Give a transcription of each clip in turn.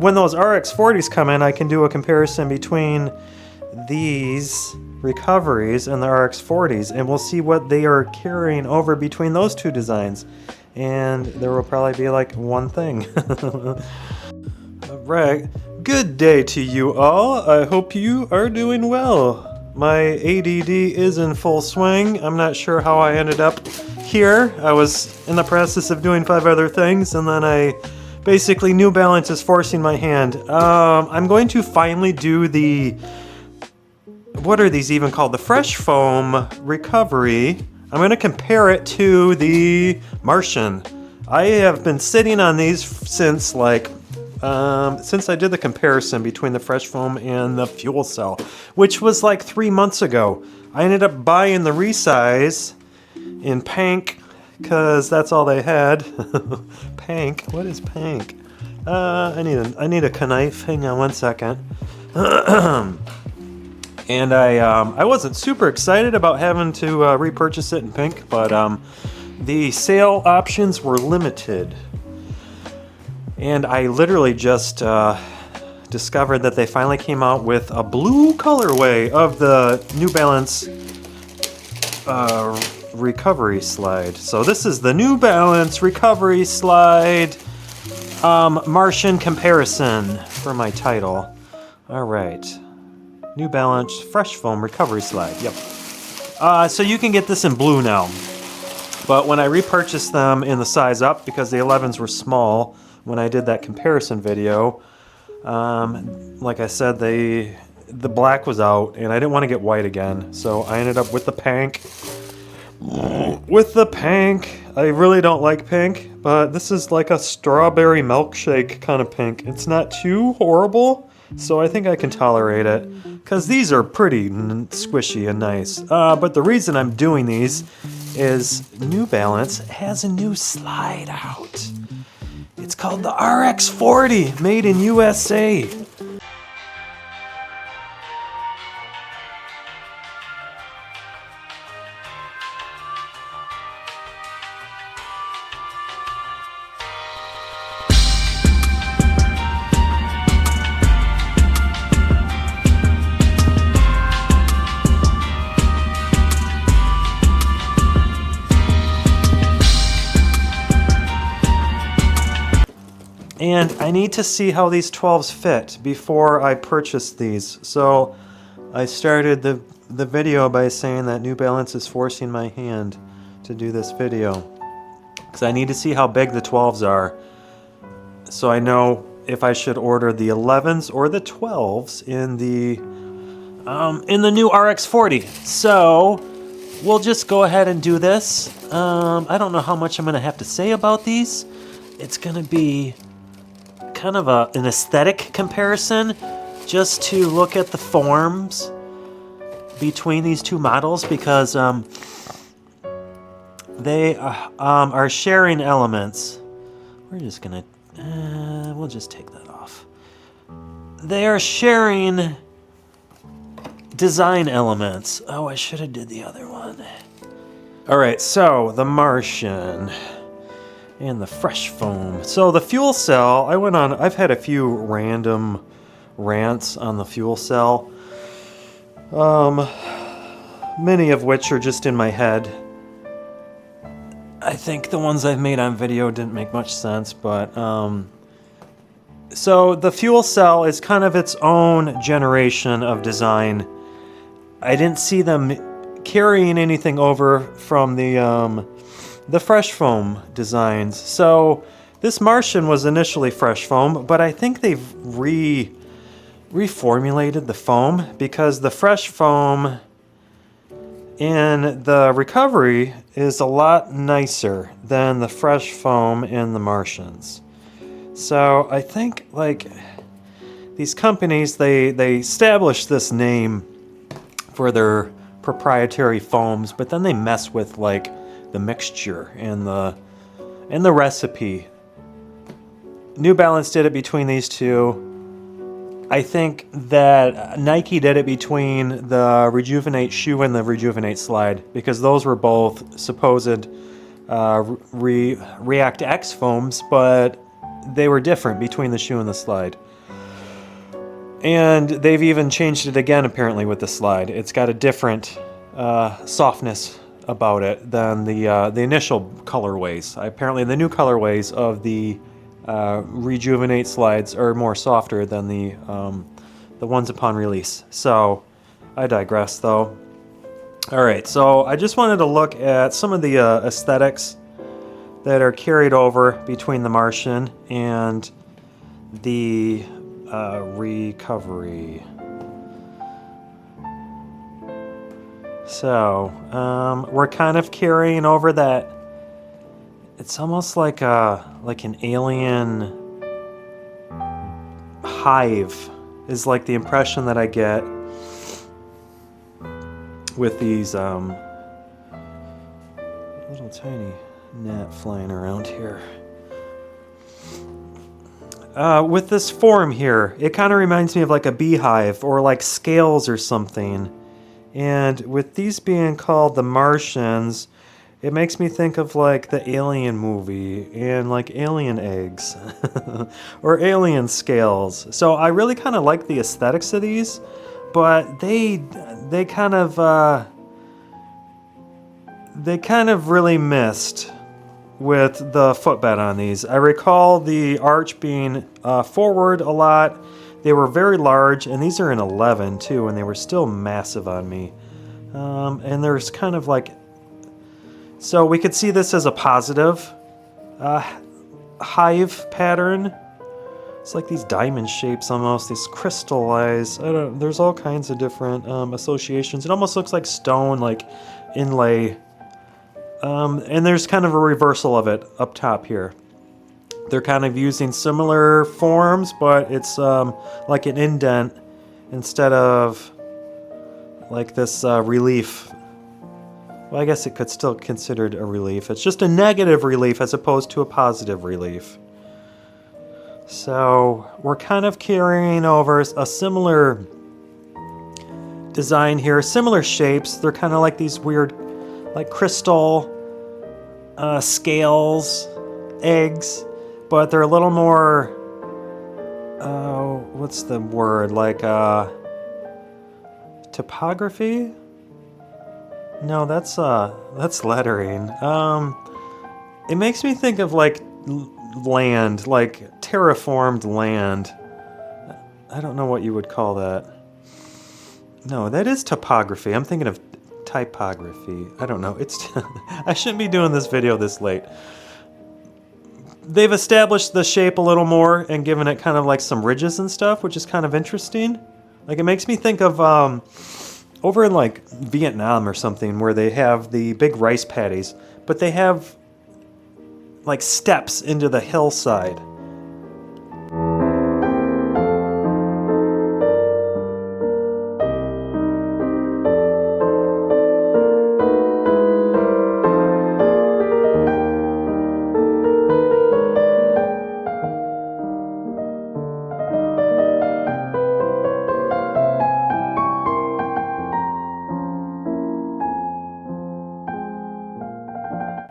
when those RX40s come in, I can do a comparison between these recoveries and the RX40s, and we'll see what they are carrying over between those two designs. And there will probably be like one thing. Alright, good day to you all. I hope you are doing well. My ADD is in full swing. I'm not sure how I ended up here. I was in the process of doing 5 other things, and then basically New Balance is forcing my hand. I'm going to finally do the, what are these even called? The Fresh Foam Recovery. I'm going to compare it to the MRSHN. I have been sitting on these since I did the comparison between the Fresh Foam and the fuel cell, which was like 3 months ago. I ended up buying the resize in pink because that's all they had. Pink? What is pink? I need a knife. Hang on one second. And I wasn't super excited about having to repurchase it in pink, but the sale options were limited. And I literally just discovered that they finally came out with a blue colorway of the New Balance recovery slide. So this is the New Balance recovery slide MRSHN comparison for my title. All right. New Balance Fresh Foam Recovery Slide. Yep. So you can get this in blue now. But when I repurchased them in the size up, because the 11s were small, when I did that comparison video, like I said, the black was out, and I didn't want to get white again. So I ended up with the pink. With the pink. I really don't like pink, but this is like a strawberry milkshake kind of pink. It's not too horrible. So I think I can tolerate it, because these are pretty squishy and nice. But the reason I'm doing these is New Balance has a new slide out. It's called the RX40 Made in USA. And I need to see how these 12s fit before I purchase these. So I started the video by saying that New Balance is forcing my hand to do this video, because I need to see how big the 12s are, so I know if I should order the 11s or the 12s in the new RX40. So we'll just go ahead and do this. I don't know how much I'm going to have to say about these. It's going to be kind of an aesthetic comparison, just to look at the forms between these two models, because they are sharing elements. We're just gonna we'll just take that off. They are sharing design elements. Oh, I should have did the other one. All right, so the MRSHN and the Fresh Foam. So the fuel cell, I've had a few random rants on the fuel cell. Many of which are just in my head. I think the ones I've made on video didn't make much sense, but so the fuel cell is kind of its own generation of design. I didn't see them carrying anything over from the Fresh Foam designs. So this MRSHN was initially Fresh Foam, but I think they've reformulated the foam, because the Fresh Foam in the recovery is a lot nicer than the Fresh Foam in the MRSHNs. So I think like these companies, they establish this name for their proprietary foams, but then they mess with like the mixture and the recipe. New Balance did it between these two. I think that Nike did it between the Rejuvenate shoe and the Rejuvenate slide, because those were both supposed React X foams, but they were different between the shoe and the slide. And they've even changed it again apparently with the slide. It's got a different softness about it than the initial colorways. Apparently the new colorways of the Rejuvenate slides are more softer than the ones upon release. So I digress though. Alright, so I just wanted to look at some of the aesthetics that are carried over between the MRSHN and the Recovery. So, we're kind of carrying over that. It's almost like an alien hive is like the impression that I get with these little tiny gnat flying around here. With this form here, it kind of reminds me of like a beehive or like scales or something. And with these being called the Martians, it makes me think of like the Alien movie and like alien eggs or alien scales. So I really kind of like the aesthetics of these, but they kind of really missed with the footbed on these. I recall the arch being forward a lot. They were very large, and these are in 11 too, and they were still massive on me. And there's kind of like, so we could see this as a positive hive pattern. It's like these diamond shapes almost, these crystallized. There's all kinds of different associations. It almost looks like stone, like inlay. And there's kind of a reversal of it up top here. They're kind of using similar forms, but it's like an indent instead of like this relief. Well, I guess it could still be considered a relief. It's just a negative relief as opposed to a positive relief. So we're kind of carrying over a similar design here, similar shapes. They're kind of like these weird, like crystal scales, eggs, but they're a little more, what's the word, like topography? No, that's lettering. It makes me think of like land, like terraformed land. I don't know what you would call that. No, that is topography. I'm thinking of typography. I don't know. It's I shouldn't be doing this video this late. They've established the shape a little more and given it kind of like some ridges and stuff, which is kind of interesting. Like it makes me think of over in like Vietnam or something where they have the big rice paddies, but they have like steps into the hillside.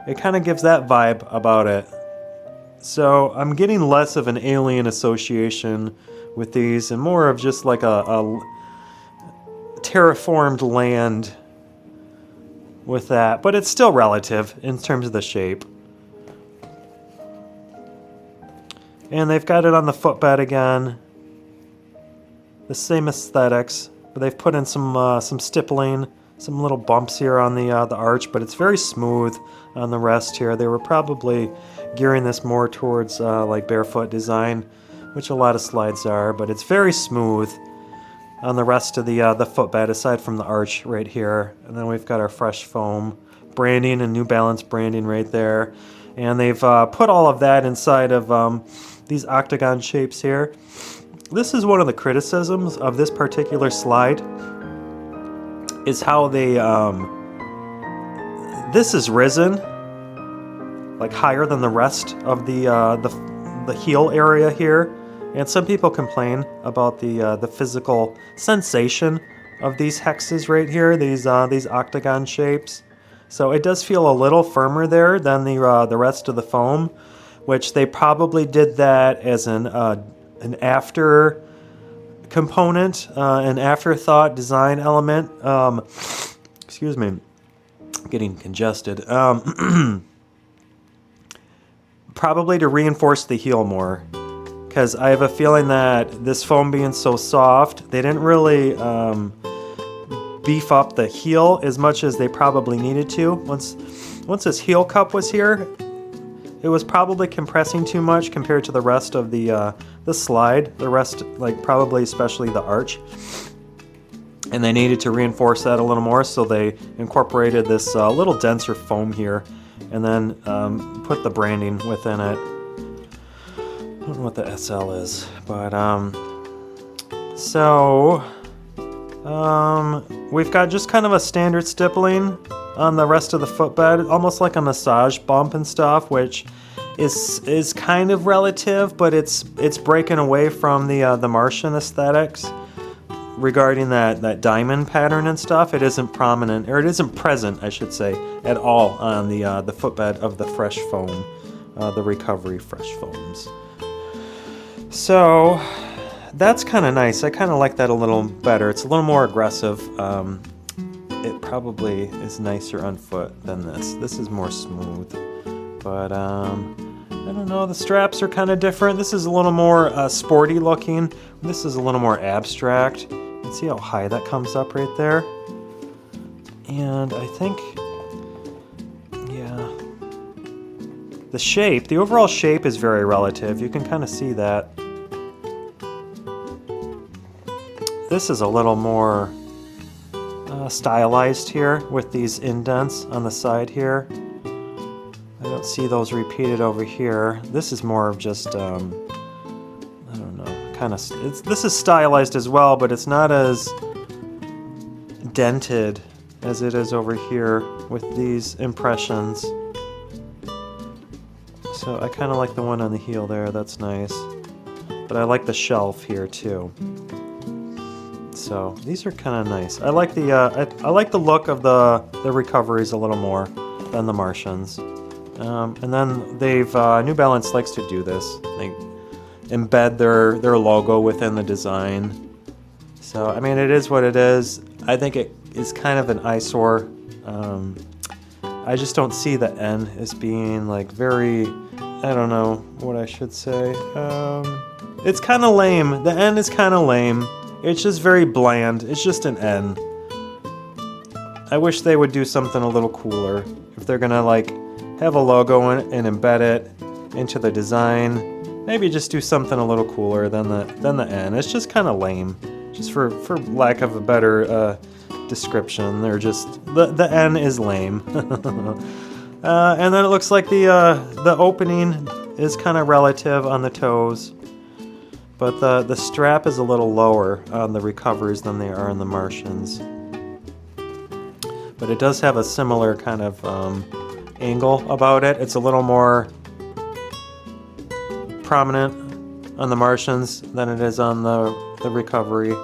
It kind of gives that vibe about it. So I'm getting less of an alien association with these and more of just like a terraformed land with that. But it's still relative in terms of the shape. And they've got it on the footbed again. The same aesthetics, but they've put in some stippling, some little bumps here on the arch, but it's very smooth on the rest here. They were probably gearing this more towards like barefoot design, which a lot of slides are, but it's very smooth on the rest of the footbed aside from the arch right here. And then we've got our fresh foam branding and New Balance branding right there. And they've put all of that inside of these octagon shapes here. This is one of the criticisms of this particular slide, is how they, this is risen, like higher than the rest of the heel area here. And some people complain about the physical sensation of these hexes right here, these octagon shapes. So it does feel a little firmer there than the rest of the foam. which they probably did that as an after component, an afterthought design element. Excuse me, I'm getting congested. Probably to reinforce the heel more, because I have a feeling that this foam being so soft, they didn't really beef up the heel as much as they probably needed to. Once this heel cup was here, it was probably compressing too much compared to the rest of the slide. The rest, like probably especially the arch. And they needed to reinforce that a little more, so they incorporated this little denser foam here, and then put the branding within it. I don't know what the SL is, but we've got just kind of a standard stippling on the rest of the footbed, almost like a massage bump and stuff, which is kind of relative, but it's breaking away from the Martian aesthetics regarding that diamond pattern and stuff. It isn't prominent, or it isn't present, I should say, at all on the footbed of the Fresh Foam, the Recovery Fresh Foams. So that's kind of nice. I kind of like that a little better. It's a little more aggressive. It probably is nicer on foot than this. This is more smooth, but I don't know. The straps are kind of different. This is a little more sporty looking. This is a little more abstract. You can see how high that comes up right there. And I think, yeah, the shape, the overall shape is very relative. You can kind of see that. This is a little more stylized here with these indents on the side here. I don't see those repeated over here. This is more of just, I don't know, kind of, this is stylized as well, but it's not as dented as it is over here with these impressions. So I kind of like the one on the heel there, that's nice. But I like the shelf here too. So these are kind of nice. I like the I like the look of the Recoveries a little more than the Martians. And then they've New Balance likes to do this. They embed their logo within the design. So I mean, it is what it is. I think it is kind of an eyesore. I just don't see the N as being like very, I don't know what I should say. It's kind of lame. The N is kind of lame. It's just very bland. It's just an N. I wish they would do something a little cooler. If they're gonna like have a logo and embed it into the design, maybe just do something a little cooler than the N. It's just kind of lame. Just for lack of a better description, they're just the N is lame. And then it looks like the opening is kind of relative on the toes. But the strap is a little lower on the Recoveries than they are on the Martians. But it does have a similar kind of angle about it. It's a little more prominent on the Martians than it is on the Recovery.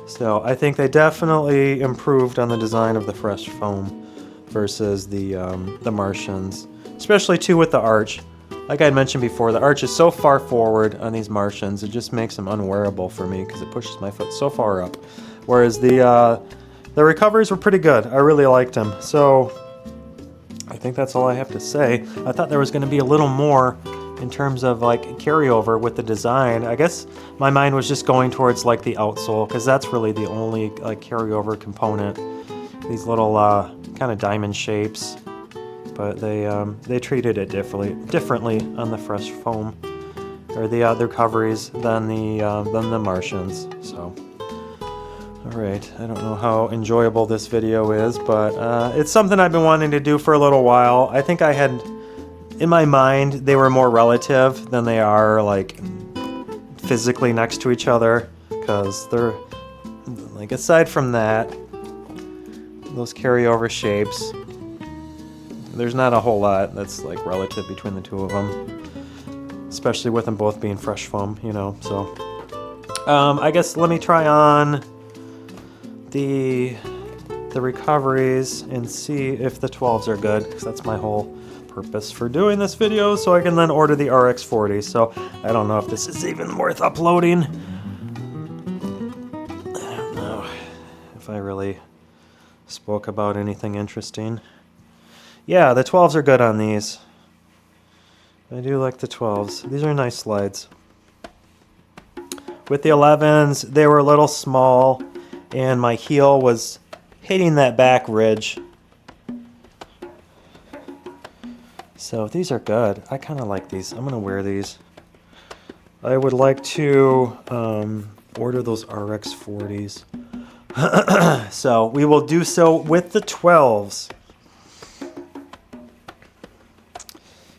So I think they definitely improved on the design of the Fresh Foam versus the Martians. Especially too with the arch. Like I mentioned before, the arch is so far forward on these Martians, it just makes them unwearable for me because it pushes my foot so far up. Whereas the Recoveries were pretty good. I really liked them. So I think that's all I have to say. I thought there was going to be a little more in terms of like carryover with the design. I guess my mind was just going towards like the outsole, because that's really the only like carryover component. These little kind of diamond shapes. But they treated it differently on the Fresh Foam, or the Recoveries than the Martians. So, all right, I don't know how enjoyable this video is, but it's something I've been wanting to do for a little while. I think I had in my mind they were more relative than they are like physically next to each other, because they're like, aside from that, those carryover shapes. There's not a whole lot that's like relative between the two of them, especially with them both being Fresh Foam, you know. So I guess let me try on the Recoveries and see if the 12s are good, because that's my whole purpose for doing this video, so I can then order the RX40. So I don't know if this is even worth uploading. I don't know if I really spoke about anything interesting. Yeah, the 12s are good on these. I do like the 12s. These are nice slides. With the 11s, they were a little small, and my heel was hitting that back ridge. So these are good. I kind of like these. I'm going to wear these. I would like to order those RX40s. So we will do so with the 12s.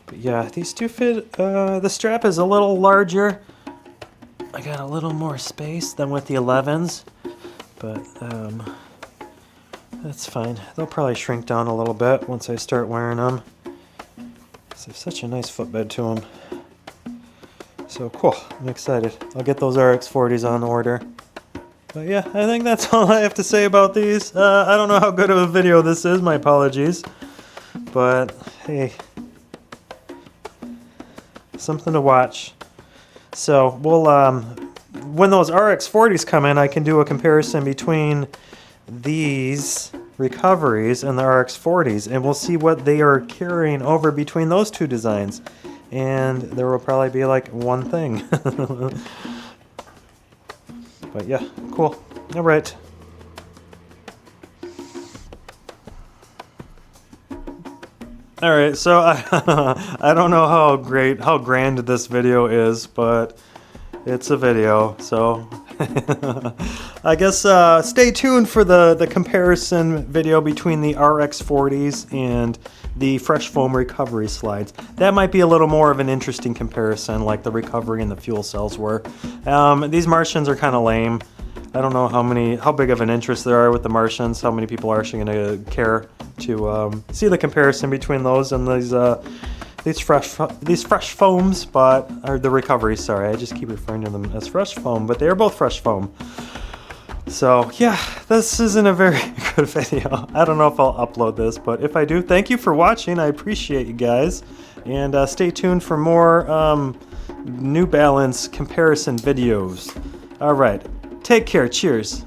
But yeah, these do fit. The strap is a little larger. I got a little more space than with the 11s. But that's fine. They'll probably shrink down a little bit once I start wearing them. They have such a nice footbed to them. So cool, I'm excited. I'll get those RX40s on order. But yeah, I think that's all I have to say about these. I don't know how good of a video this is, my apologies. But hey, something to watch. So we'll, when those RX40s come in, I can do a comparison between these recoveries and the RX40s, and we'll see what they are carrying over between those two designs. And there will probably be like one thing. But yeah, cool. All right. All right, so I don't know how grand this video is, but it's a video, so I guess stay tuned for the comparison video between the RX40s and the Fresh Foam recovery slides. That might be a little more of an interesting comparison, like the recovery and the fuel cells were. These Martians are kind of lame. I don't know how big of an interest there are with the Martians, how many people are actually going to care to see the comparison between those and these fresh foams, or the recovery, sorry, I just keep referring to them as fresh foam, but they are both fresh foam. So yeah, this isn't a very good video. I don't know if I'll upload this, but if I do, thank you for watching. I appreciate you guys, and stay tuned for more New Balance comparison videos. All right, take care. Cheers.